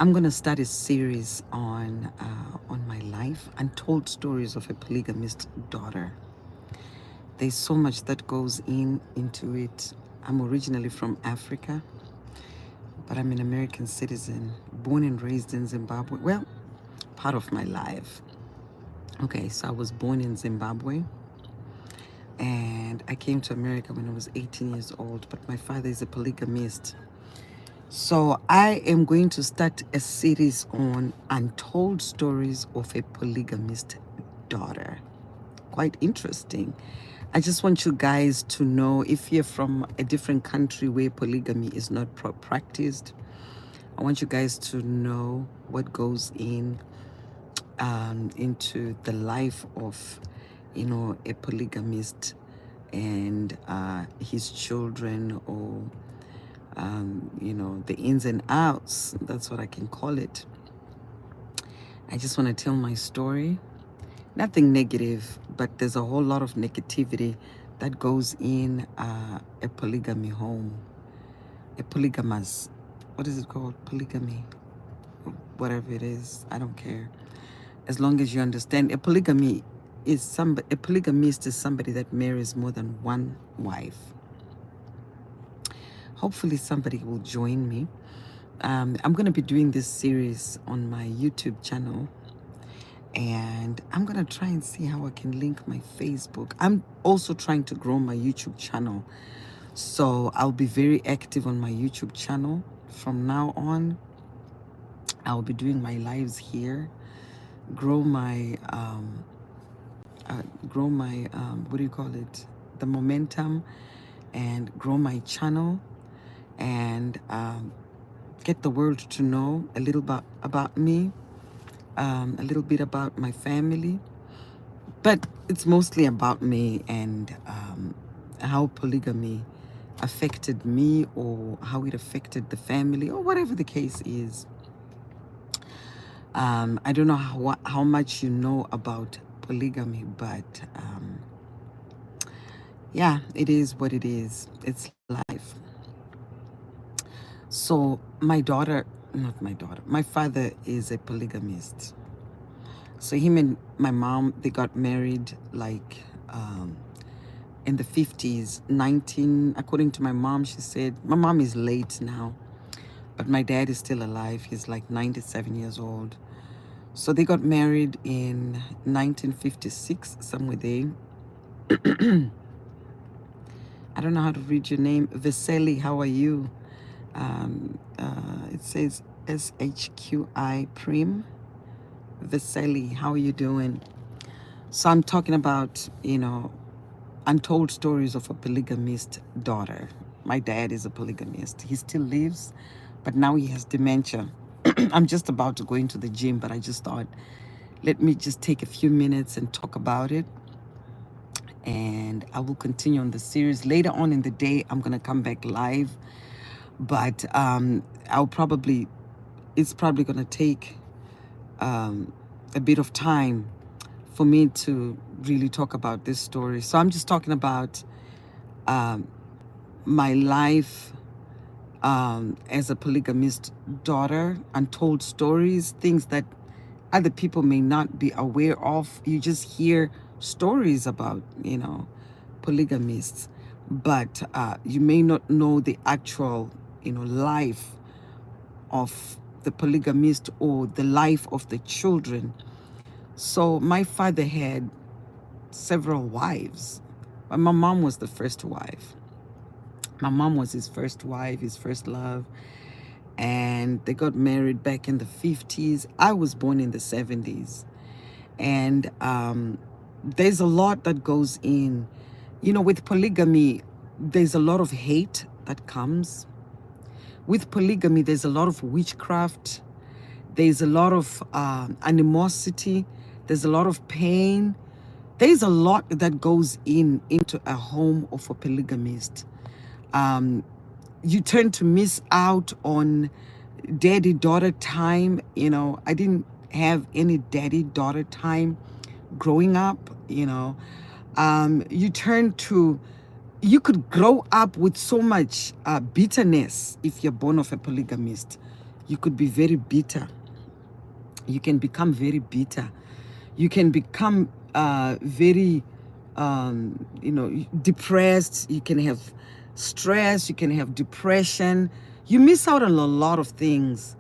I'm gonna start a series on my life, untold stories of a polygamist daughter. There's so much that goes into it. I'm originally from Africa, but I'm an American citizen, born and raised in Zimbabwe. Well, part of my life. Okay, so I was born in Zimbabwe, and I came to America when I was 18 years old. But my father is a polygamist. So I am going to start a series on untold stories of a polygamist daughter. Quite interesting. I just want you guys to know, if you're from a different country where polygamy is not practiced, I want you guys to know what goes into the life of, a polygamist and his children, or the ins and outs. That's what I can call it. I just want to tell my story. Nothing negative, but there's a whole lot of negativity that goes in a polygamy home. A polygamous, what is it called? Polygamy, whatever it is, I don't care. As long as you understand, a polygamist is somebody that marries more than one wife. Hopefully somebody will join me. I'm going to be doing this series on my YouTube channel, and I'm going to try and see how I can link my Facebook. I'm also trying to grow my YouTube channel, so I'll be very active on my YouTube channel from now on. I'll be doing my lives here, grow my what do you call it, the momentum, and grow my channel, and get the world to know a little bit about me, a little bit about my family, but it's mostly about me and how polygamy affected me, or how it affected the family, or whatever the case is. I don't know how much you know about polygamy, but yeah, it is what it is. It's life. So my father is a polygamist. So him and my mom, they got married like in the 50s, according to my mom, she said, my mom is late now, but my dad is still alive. He's like 97 years old. So they got married in 1956, somewhere there. I don't know how to read your name. Veseli, how are you? It says SHQI Prim. Veseli, how are you doing? So I'm talking about, untold stories of a polygamist daughter. My dad is a polygamist. He still lives, but now he has dementia. I'm just about to go into the gym, but I just thought, let me just take a few minutes and talk about it. And I will continue on the series. Later on in the day, I'm going to come back live. But it's probably going to take a bit of time for me to really talk about this story. So I'm just talking about my life as a polygamist daughter, untold stories, things that other people may not be aware of. You just hear stories about, polygamists, but you may not know the actual, life of the polygamist, or the life of the children. So my father had several wives, but my mom was the first wife. My mom was his first wife, his first love, and they got married back in the 50s. I was born in the 70s, and there's a lot that goes in. With polygamy, there's a lot of hate that comes. With polygamy, there's a lot of witchcraft. There's a lot of animosity. There's a lot of pain. There's a lot that goes into a home of a polygamist. You tend to miss out on daddy-daughter time. I didn't have any daddy-daughter time growing up. You could grow up with so much bitterness if you're born of a polygamist. You could be very bitter. You can become very bitter. You can become very, depressed. You can have stress. You can have depression. You miss out on a lot of things.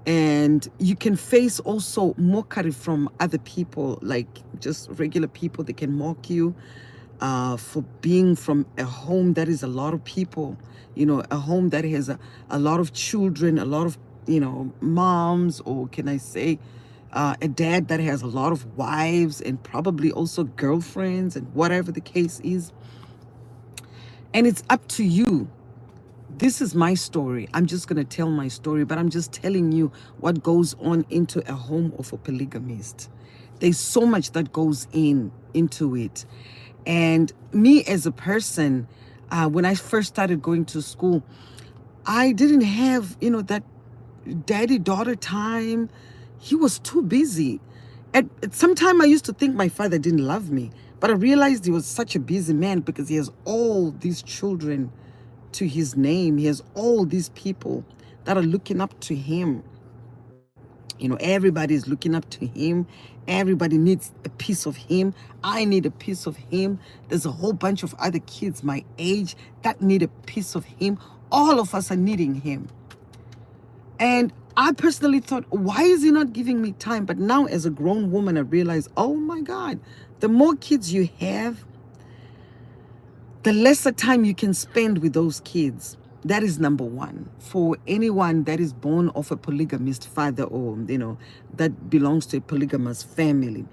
And you can face also mockery from other people, like just regular people. They can mock you for being from a home that is a lot of people, a home that has a lot of children, a lot of, moms, or can I say, a dad that has a lot of wives and probably also girlfriends and whatever the case is. And it's up to you. This is my story. I'm just going to tell my story, but I'm just telling you what goes on into a home of a polygamist. There's so much that goes into it. And me as a person, when I first started going to school, I didn't have, that daddy-daughter time. He was too busy. At some time, I used to think my father didn't love me, but I realized he was such a busy man because he has all these children to his name. He has all these people that are looking up to him. Everybody is looking up to him. Everybody needs a piece of him. I need a piece of him. There's a whole bunch of other kids my age that need a piece of him. All of us are needing him. And I personally thought, why is he not giving me time? But now as a grown woman, I realize, oh my God, the more kids you have, the lesser time you can spend with those kids. That is number one. For anyone that is born of a polygamist father, or, that belongs to a polygamous family,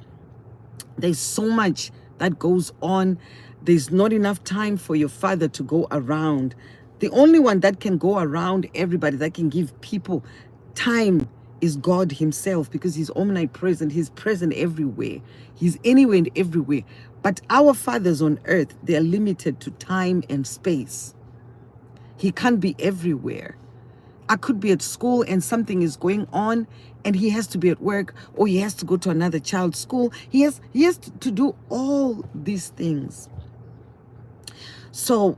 there's so much that goes on. There's not enough time for your father to go around. The only one that can go around everybody, that can give people time, is God himself, because he's omnipresent. He's present everywhere. He's anywhere and everywhere. But our fathers on earth, they are limited to time and space. He can't be everywhere. I could be at school and something is going on and he has to be at work, or he has to go to another child's school. He has to do all these things. So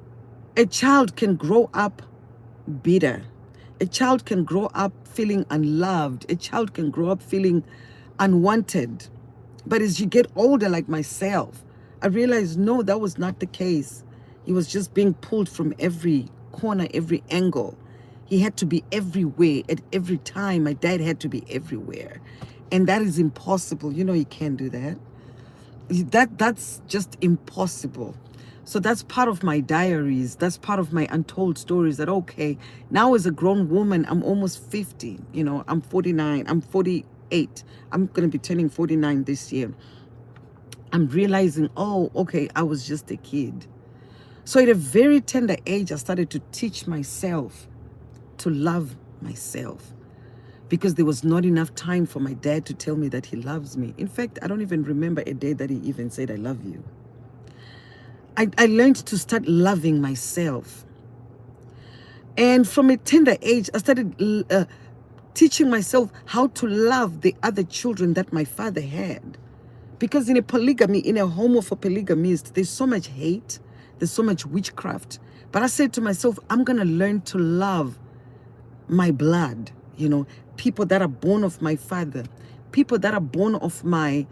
a child can grow up bitter. A child can grow up feeling unloved. A child can grow up feeling unwanted. But as you get older, like myself, I realized, no, that was not the case. He was just being pulled from every corner, every angle. He had to be everywhere at every time. My dad had to be everywhere. And that is impossible. You can't do that. That's just impossible. So that's part of my diaries. That's part of my untold stories, that, okay, now as a grown woman, I'm almost 50. I'm 49. I'm 48. I'm going to be turning 49 this year. I'm realizing, oh, okay, I was just a kid. So at a very tender age, I started to teach myself to love myself, because there was not enough time for my dad to tell me that he loves me. In fact, I don't even remember a day that he even said, I love you. I learned to start loving myself. And from a tender age, I started teaching myself how to love the other children that my father had. Because in a polygamy, in a home of a polygamist, there's so much hate, there's so much witchcraft. But I said to myself, I'm going to learn to love my blood, people that are born of my father, people that are born of my,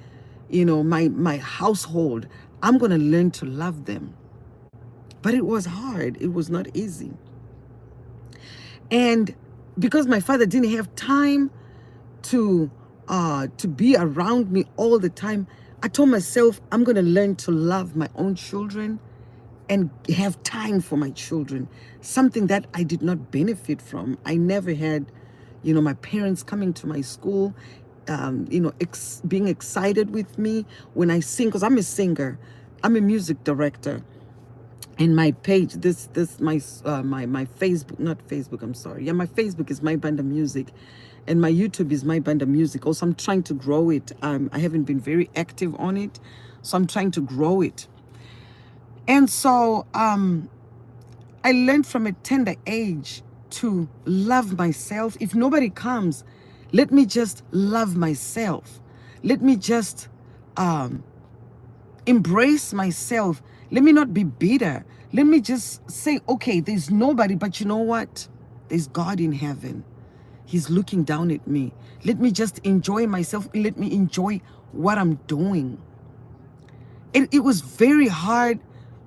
my household. I'm going to learn to love them. But it was hard. It was not easy. And because my father didn't have time to be around me all the time, I told myself, I'm going to learn to love my own children and have time for my children, something that I did not benefit from. I never had, my parents coming to my school, being excited with me when I sing, because I'm a singer. I'm a music director. And my page, my Facebook, not Facebook, I'm sorry. Yeah, my Facebook is My Banda Music. And my YouTube is My Banda Music. Also, I'm trying to grow it. I haven't been very active on it. So I'm trying to grow it. And so I learned from a tender age to love myself. If nobody comes, let me just love myself. Let me just embrace myself. Let me not be bitter. Let me just say, okay, there's nobody, but you know what? There's God in heaven. He's looking down at me. Let me just enjoy myself. Let me enjoy what I'm doing. It was very hard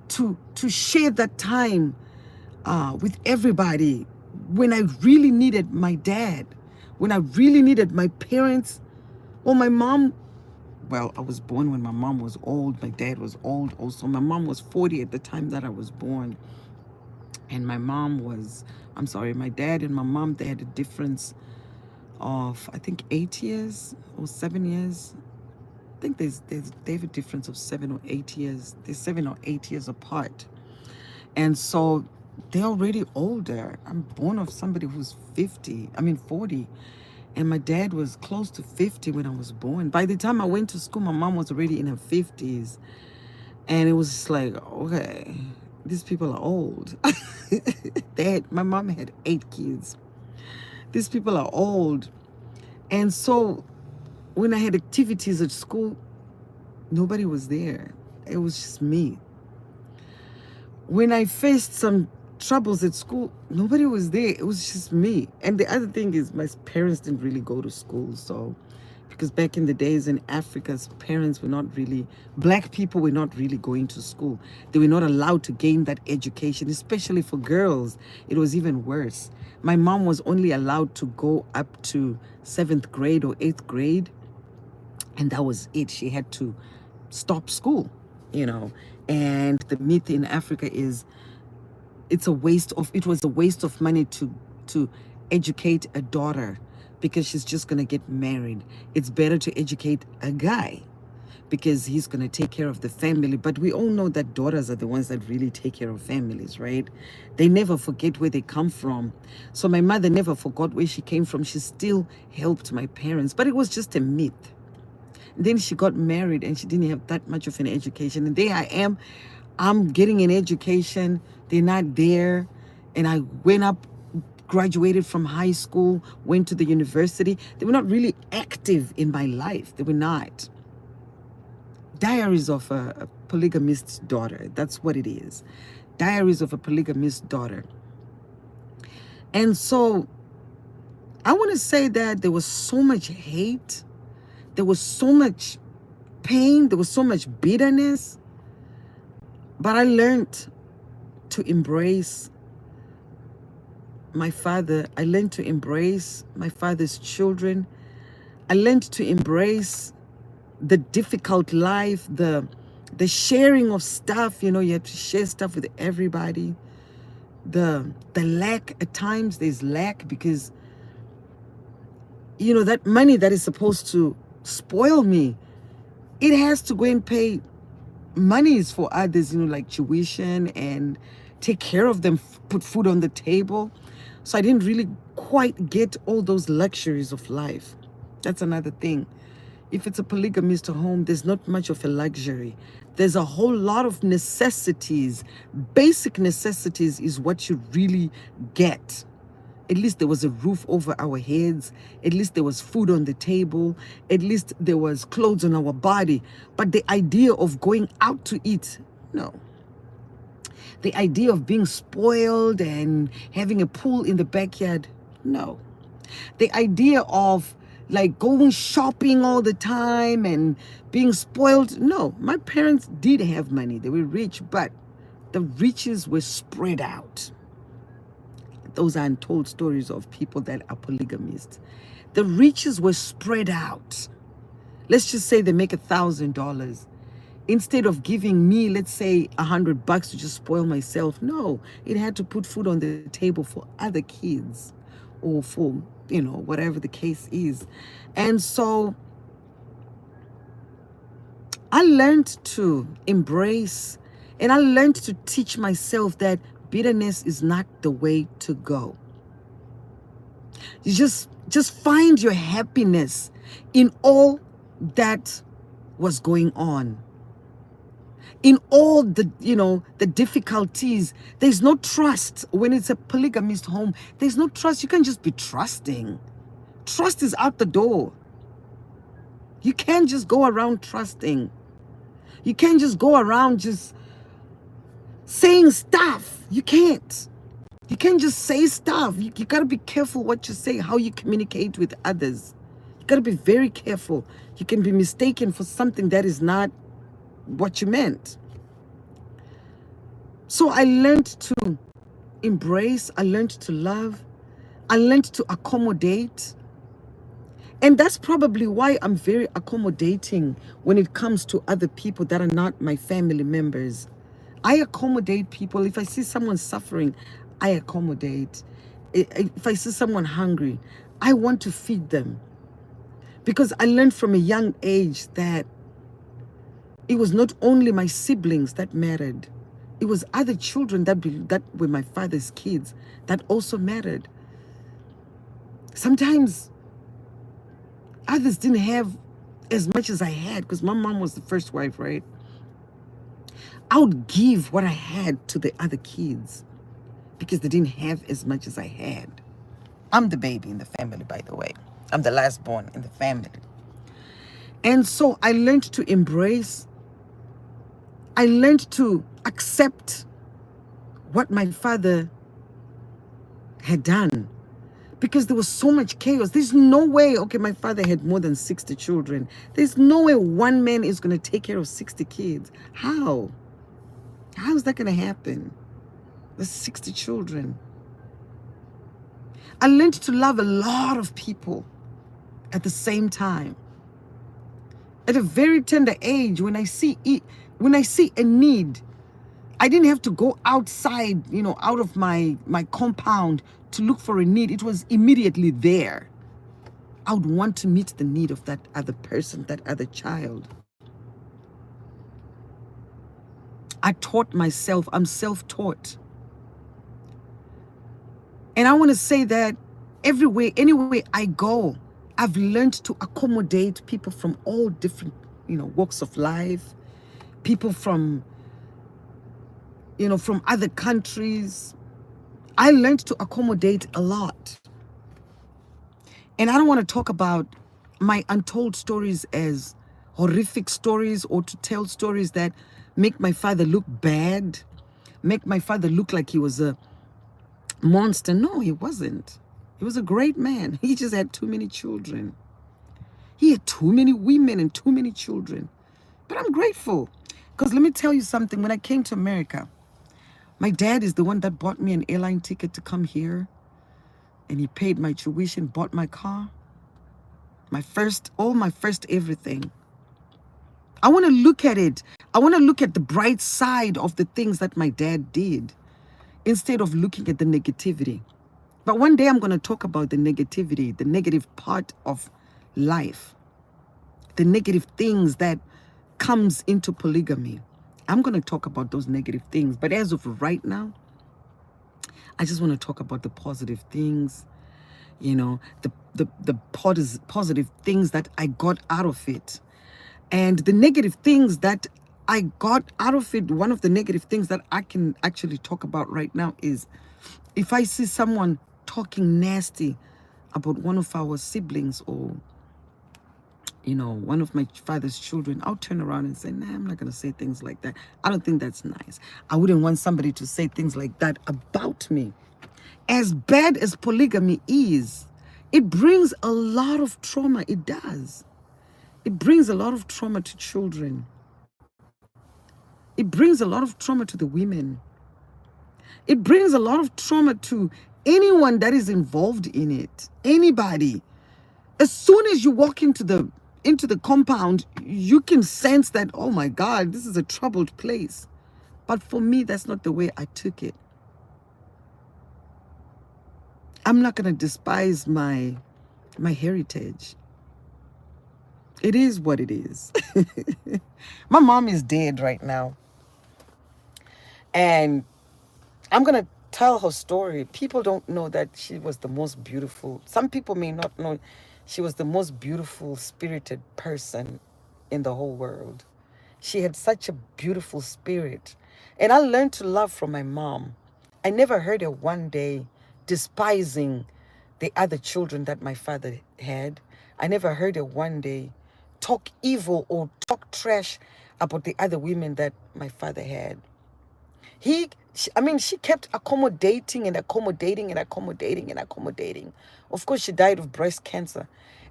to share that time with everybody when I really needed my dad, when I really needed my parents. Well, my mom, well, I was born when my mom was old. My dad was old also. My mom was 40 at the time that I was born. And my mom was, I'm sorry, my dad and my mom, they had a difference of, I think, 8 years or 7 years. I think they have a difference of 7 or 8 years. They're 7 or 8 years apart. And so they're already older. I'm born of somebody who's 40. And my dad was close to 50 when I was born. By the time I went to school, my mom was already in her 50s. And it was just like, okay, these people are old. My mom had 8 kids. These people are old. And so when I had activities at school, nobody was there. It was just me. When I faced some troubles at school, nobody was there. It was just me. And the other thing is, my parents didn't really go to school. So, because back in the days in Africa's parents were not really, black people were not really going to school. They were not allowed to gain that education, especially for girls. It was even worse. My mom was only allowed to go up to 7th grade or 8th grade. And that was it. She had to stop school, you know. And the myth in Africa is it was a waste of money to educate a daughter because she's just going to get married. It's better to educate a guy because he's going to take care of the family. But we all know that daughters are the ones that really take care of families, right? They never forget where they come from. So my mother never forgot where she came from. She still helped my parents, but it was just a myth. And then she got married and she didn't have that much of an education. And there I am, I'm getting an education. They're not there. And I went up, graduated from high school, went to the university. They were not really active in my life. They were not. Diaries of a polygamist daughter. That's what it is. Diaries of a polygamist daughter. And so I want to say that there was so much hate. There was so much pain. There was so much bitterness. But I learned to embrace my father. I learned to embrace my father's children. I learned to embrace the difficult life, the sharing of stuff. You know, you have to share stuff with everybody. The lack, at times there's lack because, you know, that money that is supposed to spoil me, it has to go and pay monies for others, you know, like tuition and take care of them, put food on the table. So I didn't really quite get all those luxuries of life. That's another thing. If it's a polygamist home, there's not much of a luxury. There's a whole lot of necessities. Basic necessities is what you really get. At least there was a roof over our heads. At least there was food on the table. At least there was clothes on our body. But the idea of going out to eat, no. The idea of being spoiled and having a pool in the backyard, no. The idea of like going shopping all the time and being spoiled, no. My parents did have money. They were rich, but the riches were spread out. Those are untold stories of people that are polygamists. The riches were spread out. Let's just say they make $1,000. Instead of giving me, let's say, $100 to just spoil myself, no, it had to put food on the table for other kids or for, you know, whatever the case is. And so I learned to embrace and I learned to teach myself that bitterness is not the way to go. You just find your happiness in all that was going on. In all the, you know, the difficulties. There's no trust. When it's a polygamist home, there's no trust. You can't just be trusting. Trust is out the door. You can't just go around trusting. You can't just go around just saying stuff. You can't. You can't just say stuff. You got to be careful what you say, how you communicate with others. You got to be very careful. You can be mistaken for something that is not what you meant. So I learned to embrace, I learned to love, I learned to accommodate. And that's probably why I'm very accommodating when it comes to other people that are not my family members. I accommodate people. If I see someone suffering, I accommodate. If I see someone hungry, I want to feed them. Because I learned from a young age that it was not only my siblings that mattered. It was other children that were my father's kids that also mattered. Sometimes others didn't have as much as I had because my mom was the first wife, right? I would give what I had to the other kids because they didn't have as much as I had. I'm the baby in the family, by the way. I'm the last born in the family. And so I learned to embrace. I learned to accept what my father had done because there was so much chaos. There's no way, okay, my father had more than 60 children. There's no way one man is going to take care of 60 kids. How? How is that going to happen? There's 60 children. I learned to love a lot of people at the same time. At a very tender age, when I see a need, I didn't have to go outside, out of my compound to look for a need. It was immediately there. I would want to meet the need of that other person, that other child. I taught myself. I'm self-taught. And I want to say that anywhere I go, I've learned to accommodate people from all different, walks of life, people from other countries. I learned to accommodate a lot. And I don't want to talk about my untold stories as horrific stories or to tell stories that make my father look bad, make my father look like he was a monster. No, he wasn't. He was a great man. He just had too many children. He had too many women and too many children. But I'm grateful because let me tell you something. When I came to America, my dad is the one that bought me an airline ticket to come here. And he paid my tuition, bought my car, my first everything. I want to look at it. I want to look at the bright side of the things that my dad did instead of looking at the negativity. But one day I'm going to talk about the negativity, the negative part of life, the negative things that comes into polygamy. I'm going to talk about those negative things. But as of right now, I just want to talk about the positive things, the positive things that I got out of it. And the negative things that I got out of it, one of the negative things that I can actually talk about right now is if I see someone talking nasty about one of our siblings or, one of my father's children, I'll turn around and say, nah, I'm not going to say things like that. I don't think that's nice. I wouldn't want somebody to say things like that about me. As bad as polygamy is, it brings a lot of trauma. It does. It brings a lot of trauma to children. It brings a lot of trauma to the women. It brings a lot of trauma to anyone that is involved in it. Anybody. As soon as you walk into the compound, you can sense that, oh my God, this is a troubled place. But for me, that's not the way I took it. I'm not going to despise my heritage. It is what it is. My mom is dead right now. And I'm going to tell her story. People don't know that she was the most beautiful. Some people may not know she was the most beautiful spirited person in the whole world. She had such a beautiful spirit. And I learned to love from my mom. I never heard her one day despising the other children that my father had. I never heard her one day talk evil or talk trash about the other women that my father had. I mean, she kept accommodating and accommodating and accommodating and accommodating. Of course, she died of breast cancer.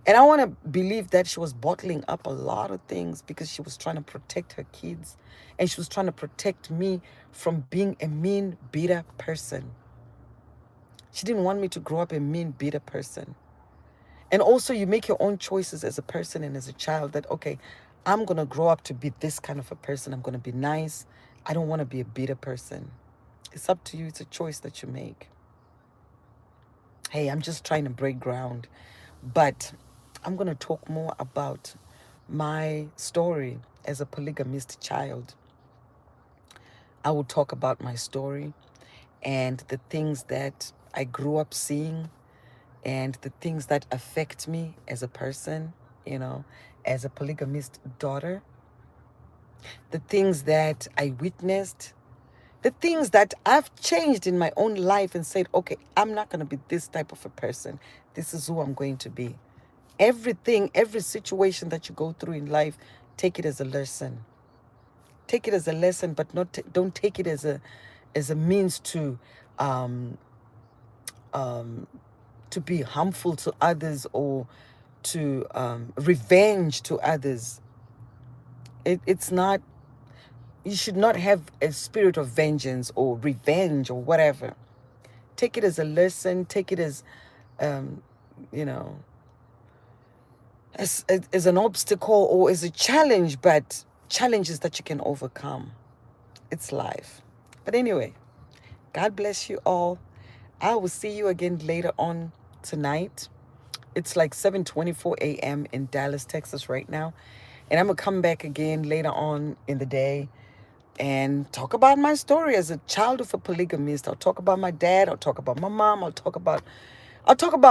And I want to believe that she was bottling up a lot of things because she was trying to protect her kids. And she was trying to protect me from being a mean, bitter person. She didn't want me to grow up a mean, bitter person. And also, you make your own choices as a person and as a child that, okay, I'm going to grow up to be this kind of a person. I'm going to be nice. I don't want to be a bitter person. It's up to you. It's a choice that you make. Hey, I'm just trying to break ground. But I'm going to talk more about my story as a polygamist child. I will talk about my story and the things that I grew up seeing and the things that affect me as a person, as a polygamist daughter, the things that I witnessed, the things that I've changed in my own life and said, okay, I'm not going to be this type of a person. This is who I'm going to be. Everything, every situation that you go through in life, take it as a lesson. Take it as a lesson, but don't take it as a means to be harmful to others or to revenge to others. It's not. You should not have a spirit of vengeance or revenge or whatever. Take it as a lesson. Take it as, um, you know, as an obstacle or as a challenge, but challenges that you can overcome. It's life. But anyway, God bless you all. I will see you again later on tonight. It's like 7:24 a.m. in Dallas, Texas right now. And I'm going to come back again later on in the day and talk about my story as a child of a polygamist. I'll talk about my dad. I'll talk about my mom. I'll talk about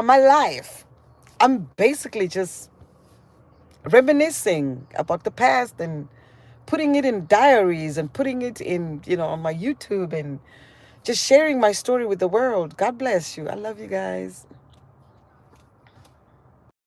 my life. I'm basically just reminiscing about the past and putting it in diaries and putting it in, on my YouTube and just sharing my story with the world. God bless you. I love you guys.